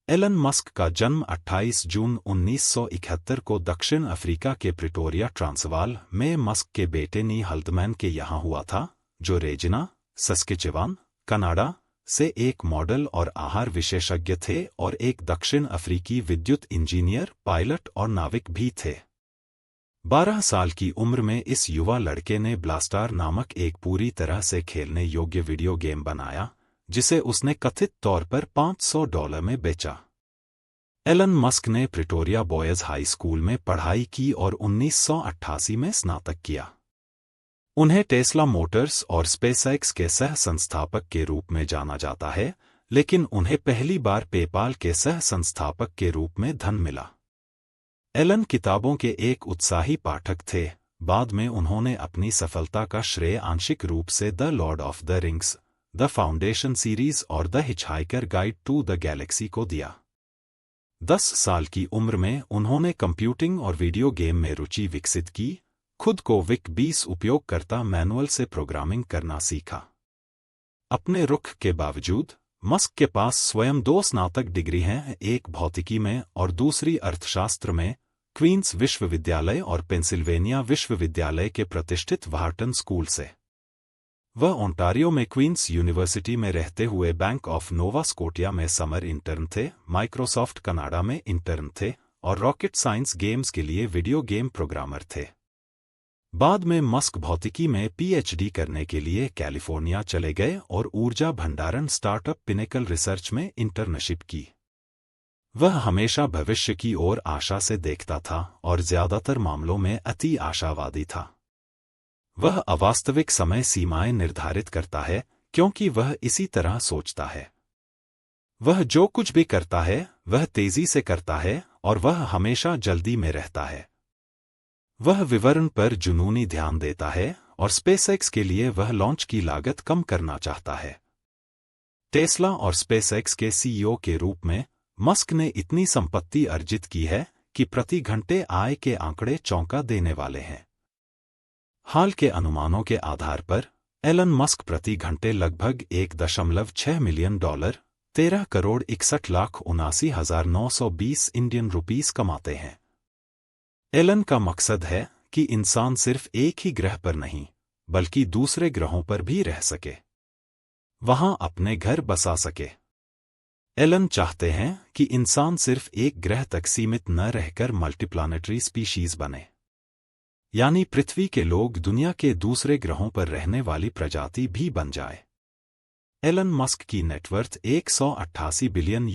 Elon Musk का जन्म 28 जून 1971 को दक्षिण अफ्रीका के प्रिटोरिया ट्रांसवाल में मस्क के बेटे नी हल्दमैन के यहाँ हुआ था, जो रेजिना, सस्केचेवान, कनाडा से एक मॉडल और आहार विशेषज्ञ थे और एक दक्षिण अफ्रीकी विद्युत इंजीनियर, पायलट और नाविक भी थे। 12 साल की उम्र में इस युवा लड़के ने ब्लास्टार नामक एक पूरी तरह से खेलने योग्य वीडियो गेम बनाया, जिसे उसने कथित तौर पर $500 में बेचा। एलन मस्क ने प्रिटोरिया बॉयज हाई स्कूल में पढ़ाई की और 1988 में स्नातक किया। उन्हें टेस्ला मोटर्स और स्पेसएक्स के सह संस्थापक के रूप में जाना जाता है, लेकिन उन्हें पहली बार पेपाल के सह संस्थापक के रूप में धन मिला। एलन किताबों के एक उत्साही पाठक थे। बाद में उन्होंने अपनी सफलता का श्रेय आंशिक रूप से the Lord of the Rings, the Foundation series और the Hitchhiker guide to the Galaxy को दिया। 10 साल की उम्र में उन्होंने कंप्यूटिंग और वीडियो गेम में रुचि विकसित की, खुद को विक 20 उपयोगकर्ता मैनुअल से प्रोग्रामिंग करना सीखा। अपने रुख के बावजूद मस्क के पास स्वयं 2 स्नातक डिग्री हैं, एक भौतिकी में और दूसरी अर्थशास्त्र में, क्वींस विश्वविद्यालय और पेंसिल्वेनिया विश्वविद्यालय के प्रतिष्ठित व्हार्टन स्कूल से। वह ओंटारियो में क्वींस यूनिवर्सिटी में रहते हुए बैंक ऑफ नोवा स्कोटिया में समर इंटर्न थे, माइक्रोसॉफ्ट कनाडा में इंटर्न थे और रॉकेट साइंस गेम्स के लिए वीडियो गेम प्रोग्रामर थे। बाद में मस्क भौतिकी में पीएचडी करने के लिए कैलिफोर्निया चले गए और ऊर्जा भंडारण स्टार्टअप पिनेकल रिसर्च में इंटर्नशिप की। वह हमेशा भविष्य की ओर आशा से देखता था और ज्यादातर मामलों में अति आशावादी था। वह अवास्तविक समय सीमाएं निर्धारित करता है क्योंकि वह इसी तरह सोचता है। वह जो कुछ भी करता है वह तेजी से करता है और वह हमेशा जल्दी में रहता है। वह विवरण पर जुनूनी ध्यान देता है और स्पेसएक्स के लिए वह लॉन्च की लागत कम करना चाहता है। टेस्ला और स्पेसएक्स के सीईओ के रूप में मस्क ने इतनी संपत्ति अर्जित की है कि प्रति घंटे आय के आंकड़े चौंका देने वाले हैं। हाल के अनुमानों के आधार पर एलन मस्क प्रति घंटे लगभग $1.6 मिलियन, 13,61,79,920 इंडियन रुपीस कमाते हैं। एलन का मकसद है कि इंसान सिर्फ एक ही ग्रह पर नहीं, बल्कि दूसरे ग्रहों पर भी रह सके, वहां अपने घर बसा सके। एलन चाहते हैं कि इंसान सिर्फ एक ग्रह तक सीमित न रहकर मल्टीप्लानेटरी स्पीशीज बने, यानी पृथ्वी के लोग दुनिया के दूसरे ग्रहों पर रहने वाली प्रजाति भी बन जाए। एलन मस्क की नेटवर्थ $188 बिलियन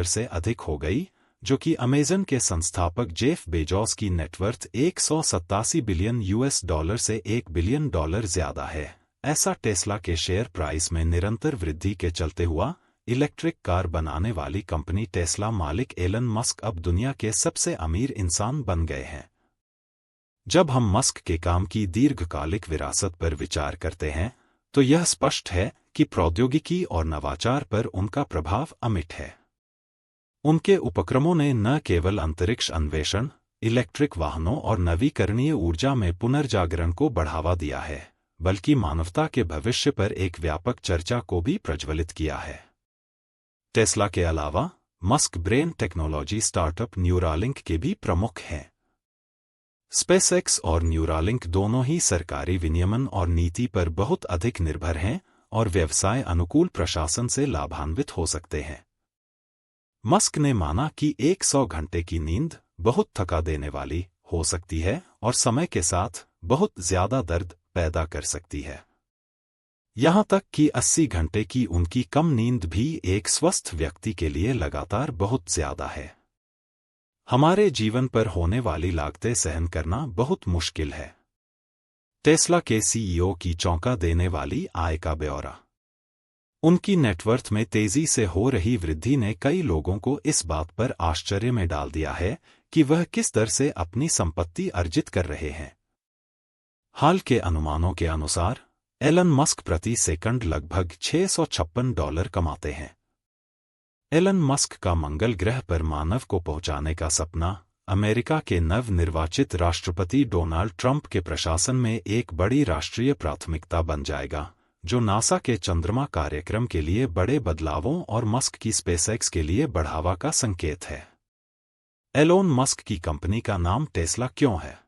से अधिक हो गई, जो कि अमेज़न के संस्थापक जेफ बेजोस की नेटवर्थ $187 बिलियन से $1 बिलियन ज्यादा है। ऐसा टेस्ला के शेयर प्राइस में निरंतर वृद्धि के चलते हुआ। इलेक्ट्रिक कार बनाने वाली कंपनी टेस्ला मालिक एलन मस्क अब दुनिया के सबसे अमीर इंसान बन गए हैं। जब हम मस्क के काम की दीर्घकालिक विरासत पर विचार करते हैं, तो यह स्पष्ट है कि प्रौद्योगिकी और नवाचार पर उनका प्रभाव अमिट है। उनके उपक्रमों ने न केवल अंतरिक्ष अन्वेषण, इलेक्ट्रिक वाहनों और नवीकरणीय ऊर्जा में पुनर्जागरण को बढ़ावा दिया है, बल्कि मानवता के भविष्य पर एक व्यापक चर्चा को भी प्रज्वलित किया है। टेस्ला के अलावा Musk brain technology startup Neuralink के भी प्रमुख हैं। स्पेसएक्स और न्यूरालिंक दोनों ही सरकारी विनियमन और नीति पर बहुत अधिक निर्भर हैं और व्यवसाय अनुकूल प्रशासन से लाभान्वित हो सकते हैं। मस्क ने माना कि 100 घंटे की नींद बहुत थका देने वाली हो सकती है और समय के साथ बहुत ज्यादा दर्द पैदा कर सकती है। यहां तक कि 80 घंटे की उनकी कम नींद भी एक स्वस्थ व्यक्ति के लिए लगातार बहुत ज्यादा है। हमारे जीवन पर होने वाली लागतें सहन करना बहुत मुश्किल है। टेस्ला के सीईओ की चौंका देने वाली आय का ब्यौरा। उनकी नेटवर्थ में तेजी से हो रही वृद्धि ने कई लोगों को इस बात पर आश्चर्य में डाल दिया है कि वह किस दर से अपनी संपत्ति अर्जित कर रहे हैं। हाल के अनुमानों के अनुसार एलन मस्क प्रति सेकंड लगभग $656 कमाते हैं। एलन मस्क का मंगल ग्रह पर मानव को पहुंचाने का सपना अमेरिका के नवनिर्वाचित राष्ट्रपति डोनाल्ड ट्रंप के प्रशासन में एक बड़ी राष्ट्रीय प्राथमिकता बन जाएगा, जो नासा के चंद्रमा कार्यक्रम के लिए बड़े बदलावों और मस्क की स्पेसएक्स के लिए बढ़ावा का संकेत है। एलोन मस्क की कंपनी का नाम टेस्ला क्यों है?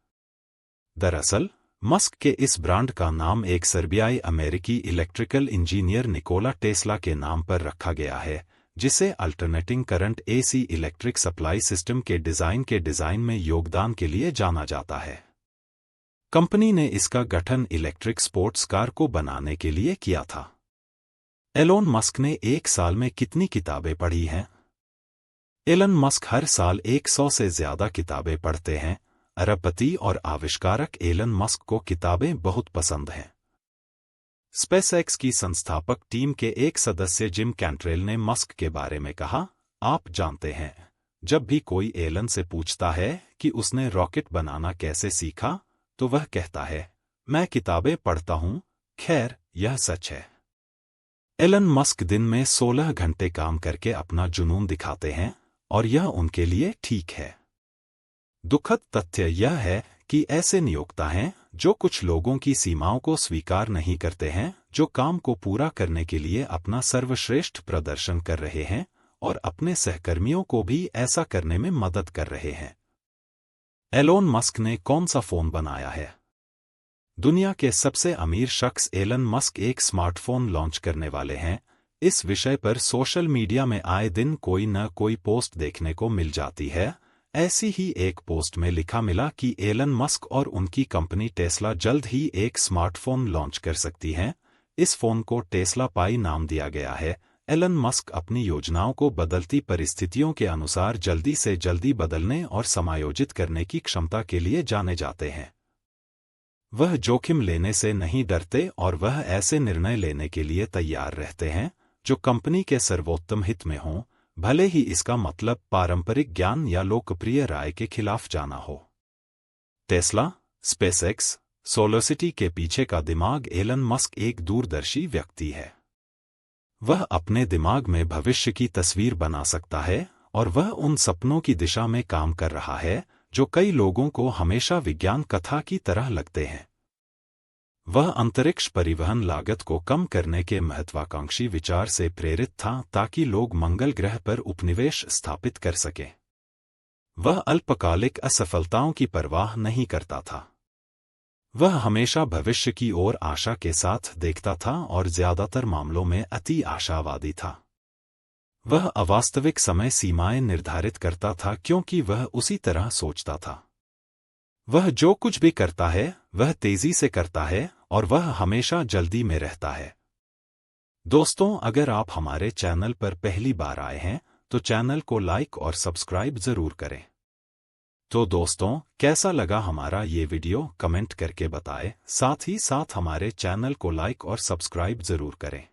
दरअसल, मस्क के इस ब्रांड का नाम एक सर्बियाई अमेरिकी इलेक्ट्रिकल इंजीनियर निकोला टेस्ला के नाम पर रखा गया है, जिसे alternating current AC electric supply system के डिजाइन में योगदान के लिए जाना जाता है। कंपनी ने इसका गठन इलेक्ट्रिक स्पोर्ट्स कार को बनाने के लिए किया था। एलोन मस्क ने एक साल में कितनी किताबें पढ़ी हैं? एलन मस्क हर साल 100 से ज्यादा किताबें पढ़ते हैं। अरबपति और आविष्कारक एलन मस्क को किताबें बहुत पसंद हैं। स्पेसएक्स की संस्थापक टीम के एक सदस्य जिम कैंट्रेल ने मस्क के बारे में कहा, आप जानते हैं, जब भी कोई एलन से पूछता है कि उसने रॉकेट बनाना कैसे सीखा, तो वह कहता है, मैं किताबें पढ़ता हूं। खैर, यह सच है। एलन मस्क दिन में 16 घंटे काम करके अपना जुनून दिखाते हैं और यह उनके लिए ठीक है। दुखद तथ्य यह है कि ऐसे नियोक्ता हैं जो कुछ लोगों की सीमाओं को स्वीकार नहीं करते हैं, जो काम को पूरा करने के लिए अपना सर्वश्रेष्ठ प्रदर्शन कर रहे हैं और अपने सहकर्मियों को भी ऐसा करने में मदद कर रहे हैं। एलोन मस्क ने कौन सा फोन बनाया है? दुनिया के सबसे अमीर शख्स एलन मस्क एक स्मार्टफोन लॉन्च करने वाले हैं। इस विषय पर सोशल मीडिया में आए दिन कोई न कोई पोस्ट देखने को मिल जाती है। ऐसी ही एक पोस्ट में लिखा मिला कि एलन मस्क और उनकी कंपनी टेस्ला जल्द ही एक स्मार्टफोन लॉन्च कर सकती है। इस फोन को टेस्ला पाई नाम दिया गया है। एलन मस्क अपनी योजनाओं को बदलती परिस्थितियों के अनुसार जल्दी से जल्दी बदलने और समायोजित करने की क्षमता के लिए जाने जाते हैं। वह जोखिम लेने से नहीं डरते और वह ऐसे निर्णय लेने के लिए तैयार रहते हैं जो कंपनी के सर्वोत्तम हित में हों, भले ही इसका मतलब पारंपरिक ज्ञान या लोकप्रिय राय के खिलाफ जाना हो। टेस्ला, स्पेसएक्स, सोलरसिटी के पीछे का दिमाग एलन मस्क एक दूरदर्शी व्यक्ति है। वह अपने दिमाग में भविष्य की तस्वीर बना सकता है और वह उन सपनों की दिशा में काम कर रहा है जो कई लोगों को हमेशा विज्ञान कथा की तरह लगते हैं। वह अंतरिक्ष परिवहन लागत को कम करने के महत्वाकांक्षी विचार से प्रेरित था ताकि लोग मंगल ग्रह पर उपनिवेश स्थापित कर सकें। वह अल्पकालिक असफलताओं की परवाह नहीं करता था। वह हमेशा भविष्य की ओर आशा के साथ देखता था और ज्यादातर मामलों में अति आशावादी था। वह अवास्तविक समय सीमाएं निर्धारित करता था क्योंकि वह उसी तरह सोचता था। वह जो कुछ भी करता है वह तेजी से करता है और वह हमेशा जल्दी में रहता है। दोस्तों, अगर आप हमारे चैनल पर पहली बार आए हैं तो चैनल को लाइक और सब्सक्राइब जरूर करें। तो दोस्तों, कैसा लगा हमारा ये वीडियो कमेंट करके बताएं। साथ ही साथ हमारे चैनल को लाइक और सब्सक्राइब जरूर करें।